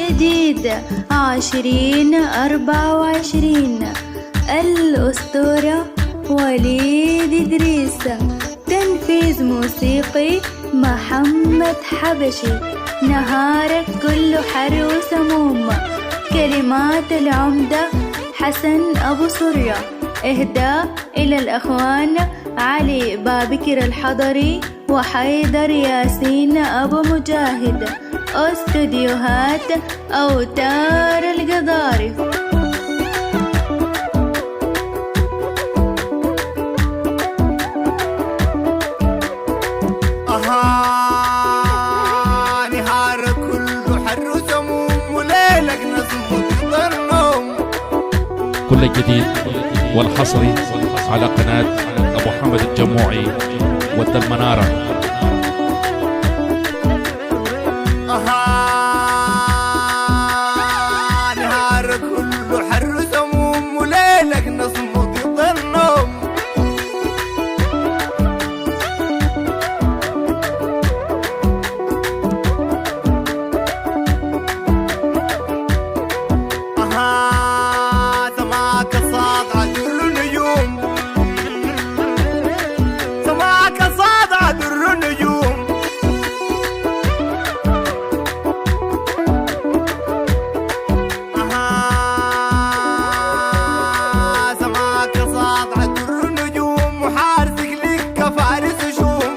جديد 2024. الأسطورة وليد إدريس، تنفيذ موسيقي محمد حبشي، نهارك كله حر وسموم، كلمات العمدة حسن أبو سرة، إهداء إلى الأخوان علي بابكر الحضري وحيدر ياسين أبو مجاهد، استوديوهات أوتار القضارف. نهارك كله حر وسموم وليلك نظبط النوم. كل الجديد والحصري على قناة أبو حمد الجموعي ود المنارة. نهارك كله حر وسموم وليلك نظبط النوم. سماك صاطعة در النجوم، سماك صاطعة در النجوم. سماك صاطعة در النجوم وحارسك لك كفارس شوم.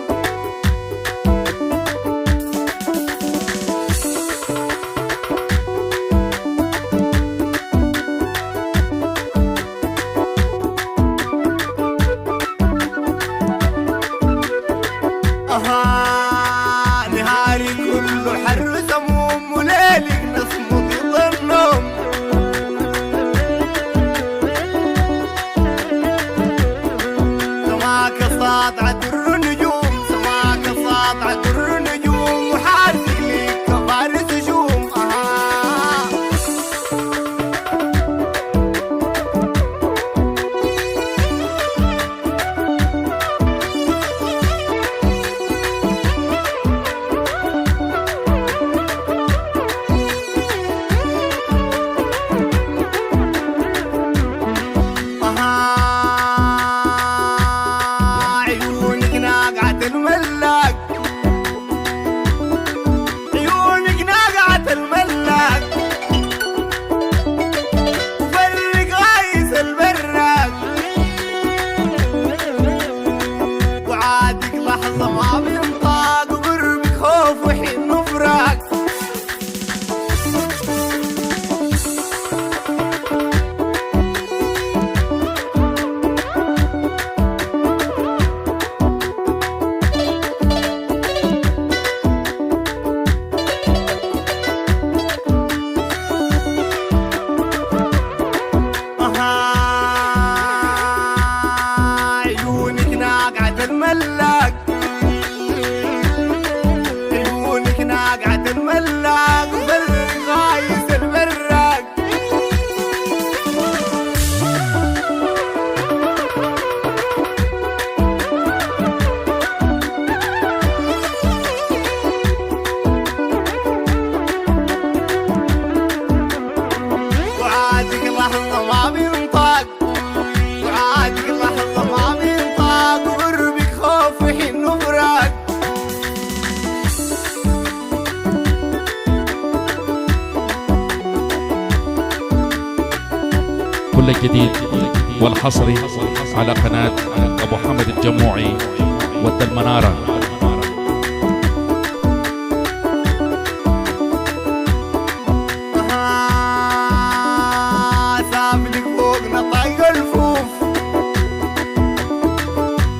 نهاري كله حر وسموم وليلك نصمت النوم. سماك ساطعة در النجوم، سماك ساطعة در النجوم وحارسك ليك كفارس شوم. عيونك ناقعة الملاك، عيونك ناقعة الملاك، وفرق غايس البراك، وعادك لحظة ما بينطاق وقربك خوف وحين نفراق. عيونك ناقعة الملاك، عيونك ناقعة الملاك وفرق غايس البراق. وعادك لحظة ما بينطاق، وعادك لحظة ما بينطاق وقربك خوف وحين نفراق. كل الجديد والحصري على قناة أبو حمد الجموعي ود المنارة. سابلك فوقنا طايق الفوف،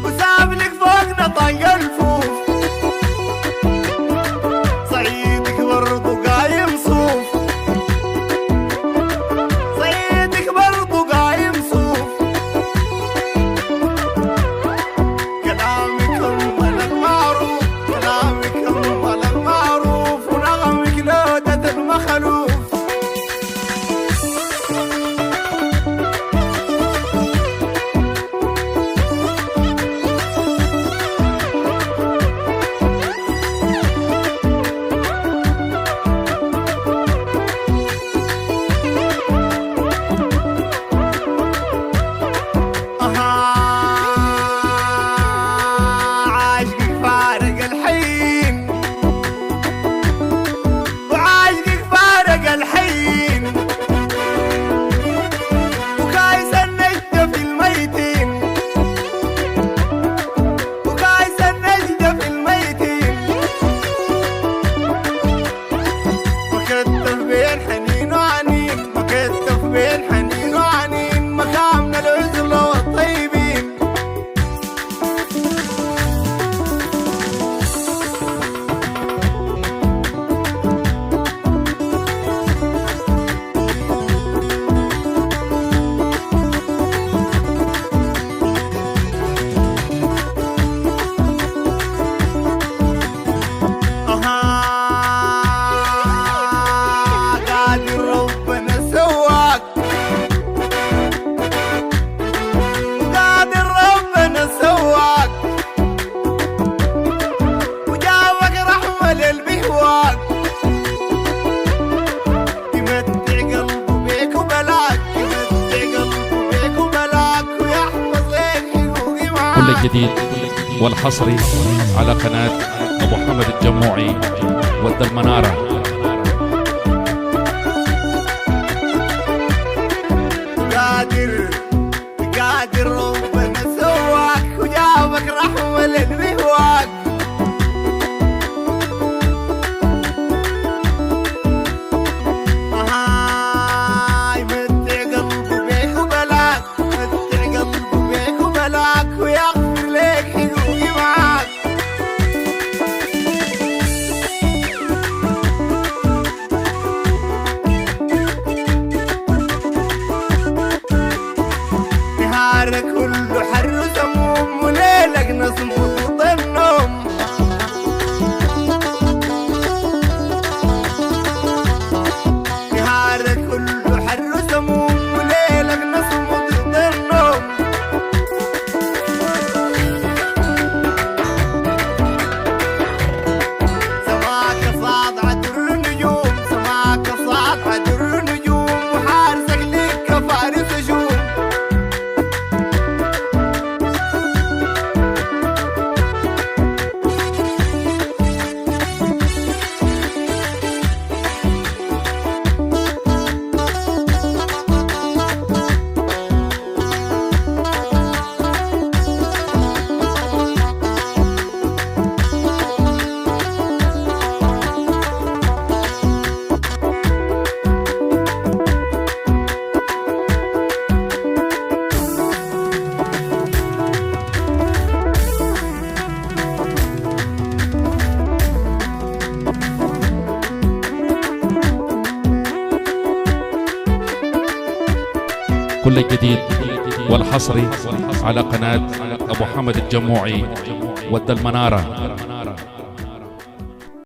وسابلك فوقنا طايق الفوف. صعيدك برضو قايم صوف، صعيدك برضو قايم صوف. كلامك أمل المعروف، كلامك أمل المعروف، ونغمك لودة المخلوف. الجديد والحصري على قناة أبو حمد الجموعي ود المنارة. قادر ربنا سواك وجابك رحمة للمهواك. هاي متع قلبه بيك وبلاك، متع قلبه بيك وبلاك، ويغفر لك حقوقي معاك. نهارك كله حر وسموم، وليلك نصمت النوم. نهارك كله حر وسموم، وليلك نصمت النوم. سماك صاد عدر النجوم، سماك صاد عدر النجوم، وحارسك لك كفارس هجوم. كل الجديد والحصري على قناة أبو حمد الجموعي ود المنارة.